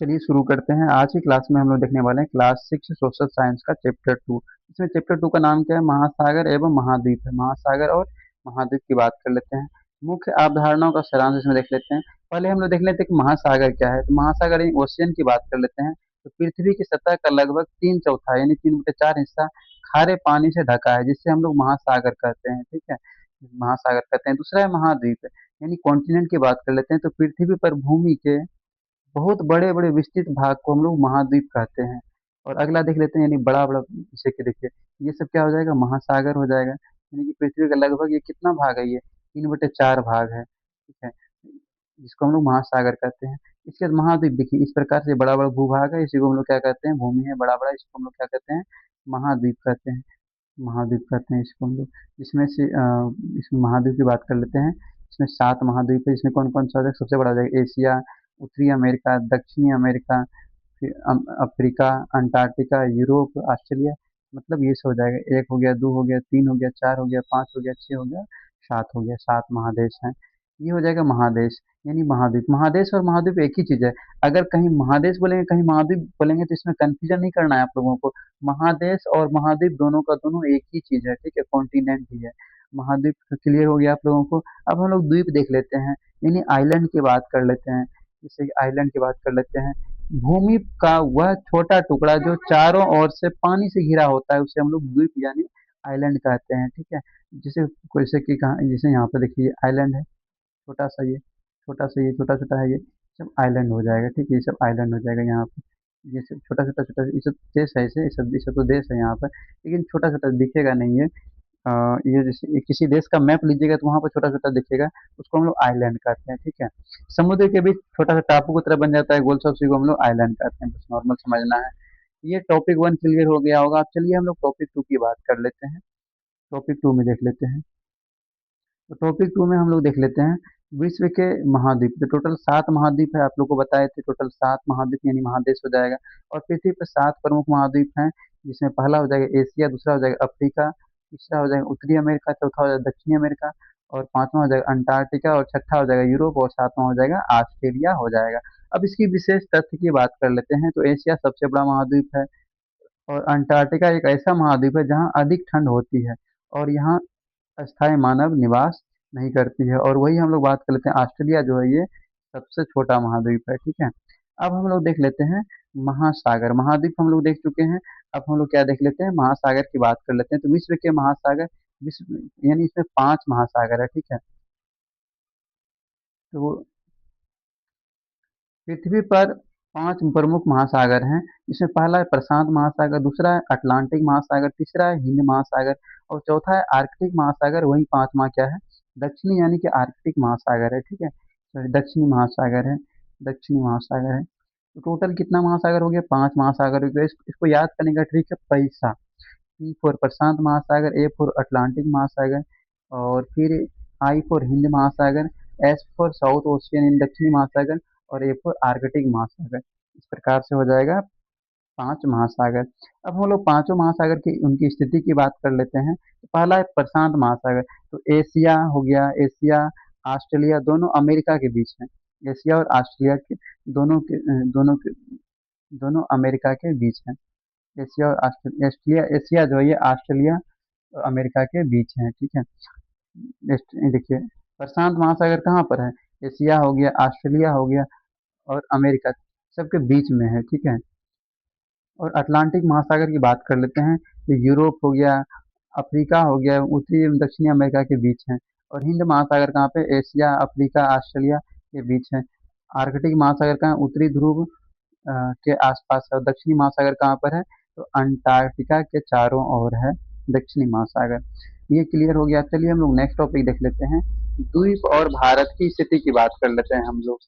चलिए शुरू करते हैं। आज की क्लास में हम लोग देखने वाले हैं क्लास 6 सोशल साइंस का चैप्टर 2। इसमें चैप्टर 2 का नाम क्या है? महासागर एवं महाद्वीप है। महासागर और महाद्वीप की बात कर लेते हैं। मुख्य अवधारणाओं का सारांश इसमें देख लेते हैं। पहले हम लोग देख लेते हैं कि महासागर क्या है। तो महासागर यानी ओशियन की बात कर लेते हैं। तो पृथ्वी की सतह का लगभग 3/4 यानी 3/4 हिस्सा खारे पानी से ढका है, जिससे हम लोग महासागर कहते हैं। ठीक है, महासागर कहते हैं। दूसरा है महाद्वीप, यानी कॉन्टिनेंट की बात कर लेते हैं। तो पृथ्वी पर भूमि के बहुत बड़े-बड़े विस्तृत भाग को हम लोग महाद्वीप कहते हैं। और अगला देख लेते हैं, यानी बड़ा-बड़ा, जैसे कि देखिए ये सब क्या हो जाएगा? महासागर हो जाएगा। यानी कि पृथ्वी का लगभग ये कितना भाग है? ये 3/4 भाग है। ठीक है, जिसको हम लोग महासागर कहते हैं। इसके बाद महाद्वीप देखिए इस प्रकार से बड़ा-बड़ा भूभाग है, इसी को हम लोग क्या कहते हैं? भूमि है बड़ा-बड़ा, इसको हम लोग क्या कहते हैं? महाद्वीप कहते हैं। महाद्वीप कहते हैं इसको हम लोग। इसमें से इसमें महाद्वीप की बात कर लेते हैं। इसमें 7 महाद्वीप है। इसमें कौन-कौन सा हो जाएगा? सबसे बड़ा हो जाएगा एशिया, उत्तरी अमेरिका, दक्षिणी अमेरिका, फिर अफ्रीका, अंटार्कटिका, यूरोप, ऑस्ट्रेलिया। मतलब ये सब हो जाएगा। 1 हो गया, 2 हो गया, 3 हो गया, 4 हो गया, 5 हो गया, 6 हो गया, 7 हो गया। 7 महादेश हैं। ये हो जाएगा महादेश, यानी महाद्वीप। महादेश और महाद्वीप एक ही चीज़ है। अगर कहीं महादेश बोलेंगे, कहीं महाद्वीप बोलेंगे तो इसमें कन्फ्यूजन नहीं करना है आप लोगों को। महादेश और महाद्वीप दोनों का दोनों एक ही चीज़ है, ठीक है? कॉन्टिनेंट ही है। महाद्वीप क्लियर हो गया आप लोगों को। अब हम लोग द्वीप देख लेते हैं, यानी आइलैंड की बात कर लेते हैं। जैसे कि आइलैंड की बात कर लेते हैं। भूमि का वह छोटा टुकड़ा जो चारों ओर से पानी से घिरा होता है, उसे हम लोग द्वीप यानी आइलैंड कहते हैं। ठीक है, जैसे जैसे कि कहा, जैसे यहाँ पे देखिए आइलैंड है, छोटा सा ये, छोटा सा ये, छोटा छोटा है, ये सब आइलैंड हो जाएगा। ठीक है, ये सब आइलैंड हो जाएगा यहाँ पे। ये सब छोटा छोटा छोटा, ये सब देश है, ऐसे ये सब तो देश है यहाँ पर, लेकिन छोटा छोटा दिखेगा नहीं ये। ये जैसे ये किसी देश का मैप लीजिएगा तो वहाँ पर छोटा छोटा दिखेगा, उसको हम लोग आइलैंड कहते हैं। ठीक है, समुद्र के बीच छोटा सा टापू की तरह बन जाता है गोल सा, उसी को हम लोग आइलैंड कहते हैं। बस नॉर्मल समझना है। ये टॉपिक 1 क्लियर हो गया होगा। अब चलिए हम लोग टॉपिक 2 की बात कर लेते हैं। टॉपिक 2 में देख लेते हैं। तो टॉपिक 2 में हम लोग देख लेते हैं विश्व के महाद्वीप। तो टोटल 7 महाद्वीप है, आप लोग को बताए थे। टोटल 7 महाद्वीप यानी महादेश हो जाएगा। और पृथ्वी पर 7 प्रमुख महाद्वीप हैं, जिसमें पहला हो जाएगा एशिया, दूसरा हो जाएगा अफ्रीका, तीसरा हो जाएगा उत्तरी अमेरिका, चौथा हो जाएगा दक्षिणी अमेरिका, और पांचवा हो जाएगा अंटार्कटिका, और छठा हो जाएगा यूरोप, और सातवां हो जाएगा ऑस्ट्रेलिया हो जाएगा। अब इसकी विशेष तथ्य की बात कर लेते हैं। तो एशिया सबसे बड़ा महाद्वीप है, और अंटार्कटिका एक ऐसा महाद्वीप है जहाँ अधिक ठंड होती है, और यहाँ अस्थायी मानव निवास नहीं करती है। और वही हम लोग बात कर लेते हैं, ऑस्ट्रेलिया जो है ये सबसे छोटा महाद्वीप है। ठीक है, अब हम लोग देख लेते हैं महासागर। महाद्वीप हम लोग देख चुके हैं। अब हम लोग क्या देख लेते हैं? महासागर की बात कर लेते हैं। तो विश्व के महासागर, विश्व यानी इसमें 5 महासागर है। ठीक है, तो पृथ्वी पर 5 प्रमुख महासागर हैं। इसमें पहला है प्रशांत महासागर, दूसरा है अटलांटिक महासागर, तीसरा है हिंद महासागर, और चौथा है आर्कटिक महासागर। वही पांचवा क्या है? दक्षिणी यानी कि आर्कटिक महासागर है। ठीक है, सॉरी दक्षिणी महासागर है। दक्षिणी महासागर है। तो टोटल कितना महासागर हो गया? 5 महासागर हो गया। इसको याद करने का ट्रिक है पैसा। पी फॉर प्रशांत महासागर, ए फॉर अटलांटिक महासागर, और फिर आई फॉर हिंद महासागर, एस फॉर साउथ ओशियन इन दक्षिणी महासागर, और ए फॉर आर्कटिक महासागर। इस प्रकार से हो जाएगा 5 महासागर। अब हम लोग पांचों महासागर की उनकी स्थिति की बात कर लेते हैं। तो पहला है प्रशांत महासागर। तो एशिया हो गया, एशिया ऑस्ट्रेलिया दोनों अमेरिका के बीच में। एशिया और ऑस्ट्रेलिया के दोनों अमेरिका के बीच है। एशिया और ऑस्ट्रेलिया, एशिया जो है ये ऑस्ट्रेलिया और अमेरिका के बीच है। ठीक है, देखिए प्रशांत महासागर कहाँ पर है? एशिया हो गया, ऑस्ट्रेलिया हो गया, और अमेरिका, सबके बीच में है। ठीक है, और अटलांटिक महासागर की बात कर लेते हैं। तो यूरोप हो गया, अफ्रीका हो गया, उत्तरी एवं दक्षिणी अमेरिका के बीच है। और हिंद महासागर कहाँ पे? एशिया, अफ्रीका, ऑस्ट्रेलिया के बीच है। आर्कटिक महासागर कहाँ? उत्तरी ध्रुव के आसपास है। और दक्षिणी महासागर कहाँ पर है? तो अंटार्कटिका के चारों ओर है दक्षिणी महासागर। ये क्लियर हो गया। चलिए हम लोग नेक्स्ट टॉपिक देख लेते हैं। द्वीप और भारत की स्थिति की बात कर लेते हैं हम लोग।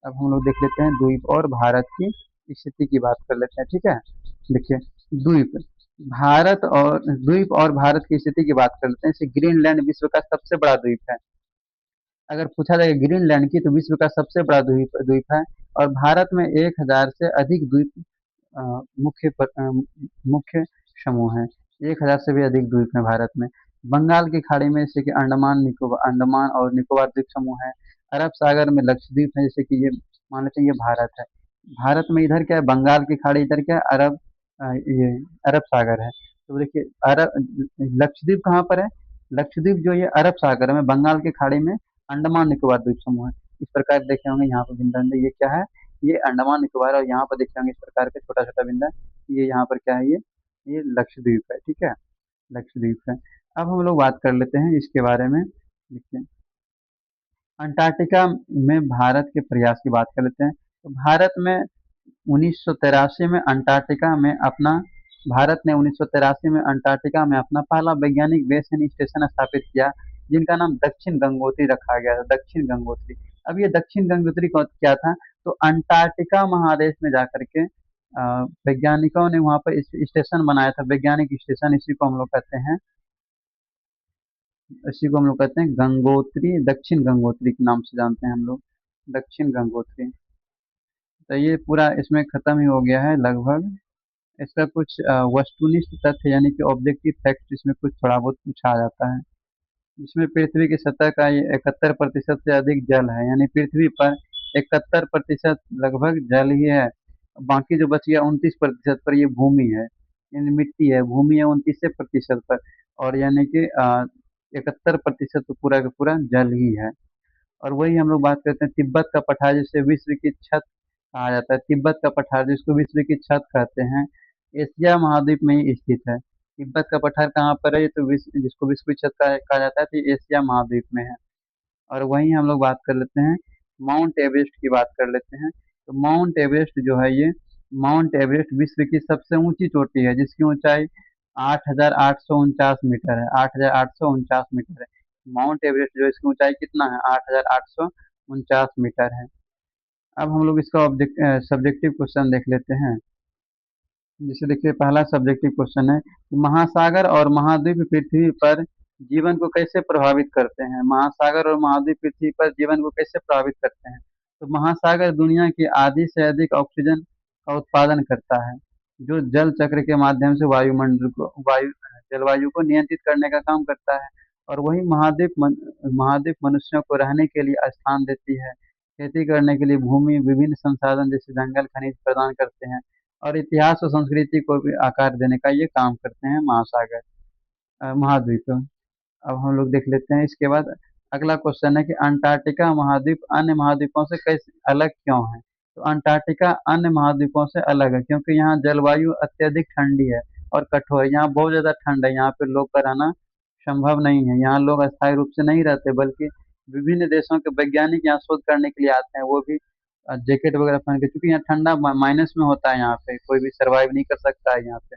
अब हम लोग देख लेते हैं द्वीप और भारत की स्थिति की बात कर लेते हैं। ठीक है, देखिए द्वीप, द्वीप और भारत की स्थिति की बात कर लेते हैं। जैसे ग्रीनलैंड विश्व का सबसे बड़ा द्वीप है। अगर पूछा जाए ग्रीनलैंड की, तो विश्व का सबसे बड़ा द्वीप द्वीप है। और भारत में 1000 से अधिक द्वीप अ, मुख्य समूह हैं। 1000 से भी अधिक द्वीप हैं भारत में। बंगाल की खाड़ी में जैसे कि अंडमान और निकोबार द्वीप समूह है। अरब सागर में लक्षद्वीप है, जैसे कि ये मान लेते हैं ये भारत है। भारत में इधर क्या है, बंगाल की खाड़ी, इधर क्या है, ये अरब सागर है। तो देखिए अरब लक्षद्वीप कहाँ पर है, लक्षद्वीप जो ये अरब सागर में बंगाल की खाड़ी में अंडमान निकोबार द्वीप समूह है। इस प्रकार देखे होंगे यहाँ पर बिंदु है, ये क्या है, ये अंडमान निकोबार, और यहाँ पर देखे होंगे इस प्रकार के छोटा छोटा बिंदु है, ये यहाँ पर क्या है, ये लक्षद्वीप है, ठीक है, लक्षद्वीप है। अब हम लोग बात कर लेते हैं इसके बारे में, देखिए अंटार्कटिका में भारत के प्रयास की बात कर लेते हैं। तो भारत में 1983 में अंटार्कटिका में अपना भारत ने 1983 में अंटार्कटिका में अपना पहला वैज्ञानिक बेस यानी स्टेशन स्थापित किया, जिनका नाम दक्षिण गंगोत्री रखा गया था, दक्षिण गंगोत्री। अब ये दक्षिण गंगोत्री क्या था, तो अंटार्कटिका महादेश में जाकर के वैज्ञानिकों ने वहां पर स्टेशन बनाया था, वैज्ञानिक स्टेशन, इसी को हम लोग कहते हैं गंगोत्री, दक्षिण गंगोत्री के नाम से जानते हैं हम लोग, दक्षिण गंगोत्री। तो ये पूरा इसमें खत्म ही हो गया है लगभग। इसका कुछ वस्तुनिष्ठ तथ्य यानी कि ऑब्जेक्टिव फैक्ट इसमें कुछ थोड़ा बहुत पूछा आ जाता है। इसमें पृथ्वी की सतह का ये 71% से अधिक जल है, यानी पृथ्वी पर 71% लगभग जल ही है। बाकी जो बच गया 29% पर ये भूमि है, यानी मिट्टी है, भूमि है 29% पर, और यानी कि 71% तो पूरा का पूरा जल ही है। और वही हम लोग बात करते हैं तिब्बत का पठार, जिसे विश्व की छत कहा जाता है, तिब्बत का पठार जिसको विश्व की छत कहते हैं, एशिया महाद्वीप में ही स्थित है। तिब्बत का पठार कहाँ पर है, ये तो विश्व जिसको विश्व की छत कहा जाता है, तो ये एशिया महाद्वीप में है। और वहीं हम लोग बात कर लेते हैं माउंट एवरेस्ट की बात कर लेते हैं। तो माउंट एवरेस्ट जो है, ये माउंट एवरेस्ट विश्व की सबसे ऊंची चोटी है, जिसकी ऊंचाई 8,849 मीटर है, 8,849 मीटर है। माउंट एवरेस्ट जो है, इसकी ऊंचाई कितना है, 8,849 मीटर है। अब हम लोग इसका सब्जेक्टिव क्वेश्चन देख लेते हैं। जैसे देखिए पहला सब्जेक्टिव क्वेश्चन है कि महासागर और महाद्वीप पृथ्वी पर जीवन को कैसे प्रभावित करते हैं, महासागर और महाद्वीप पृथ्वी पर जीवन को कैसे प्रभावित करते हैं। तो महासागर दुनिया की आधी से अधिक ऑक्सीजन का उत्पादन करता है, जो जल चक्र के माध्यम से जलवायु को नियंत्रित करने का काम करता है। और वही महाद्वीप मनुष्यों को रहने के लिए स्थान देती है, खेती करने के लिए भूमि, विभिन्न संसाधन जैसे जंगल खनिज प्रदान करते हैं, और इतिहास और संस्कृति को भी आकार देने का ये काम करते हैं महासागर, महाद्वीप। अब हम लोग देख लेते हैं इसके बाद अगला क्वेश्चन है कि अंटार्कटिका महाद्वीप अन्य महाद्वीपों से कैसे अलग क्यों है। तो अंटार्कटिका अन्य महाद्वीपों से अलग है क्योंकि यहाँ जलवायु अत्यधिक ठंडी है और कठोर है, यहाँ बहुत ज्यादा ठंड है, यहाँ पे लोग का रहना संभव नहीं है, यहाँ लोग अस्थायी रूप से नहीं रहते, बल्कि विभिन्न देशों के वैज्ञानिक यहाँ शोध करने के लिए आते हैं, वो भी जैकेट वगैरह पहन के, क्योंकि यहाँ ठंडा माइनस में होता है, यहाँ पे कोई भी सरवाइव नहीं कर सकता है यहाँ पे।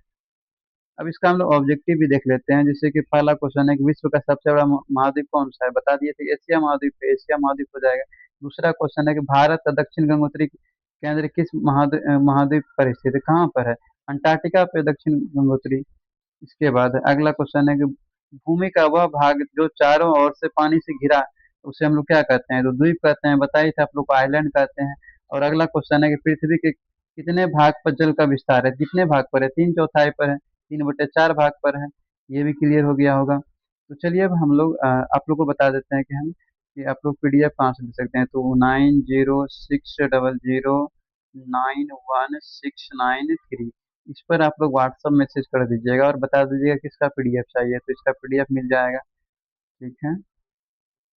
अब इसका हम लोग ऑब्जेक्टिव भी देख लेते हैं, जैसे कि पहला क्वेश्चन है कि विश्व का सबसे बड़ा महाद्वीप कौन सा है, बता दिए थे एशिया महाद्वीप है, एशिया महाद्वीप हो जाएगा। दूसरा क्वेश्चन है कि भारत का दक्षिण गंगोत्री केंद्र किस महाद्वीप पर स्थित है, कहाँ पर है, अंटार्कटिका पे दक्षिण गंगोत्री। इसके बाद अगला क्वेश्चन है कि भूमि का वह भाग जो चारों ओर से पानी से घिरा, उसे हम लोग क्या कहते हैं, तो द्वीप कहते हैं, बताइए थे आप लोग को आइलैंड कहते हैं। और अगला क्वेश्चन है कि पृथ्वी के कितने भाग पर जल का विस्तार है, कितने भाग पर है, 3/4 पर है, 3/4 भाग पर है। ये भी क्लियर हो गया होगा। तो चलिए अब हम लोग आप लोग को बता देते हैं कि आप लोग पीडीएफ कहाँ से ले सकते हैं। तो 9060009169थ्री, इस पर आप लोग व्हाट्सअप मैसेज कर दीजिएगा और बता दीजिएगा किसका पीडीएफ चाहिए, तो इसका पीडीएफ मिल जाएगा। ठीक है।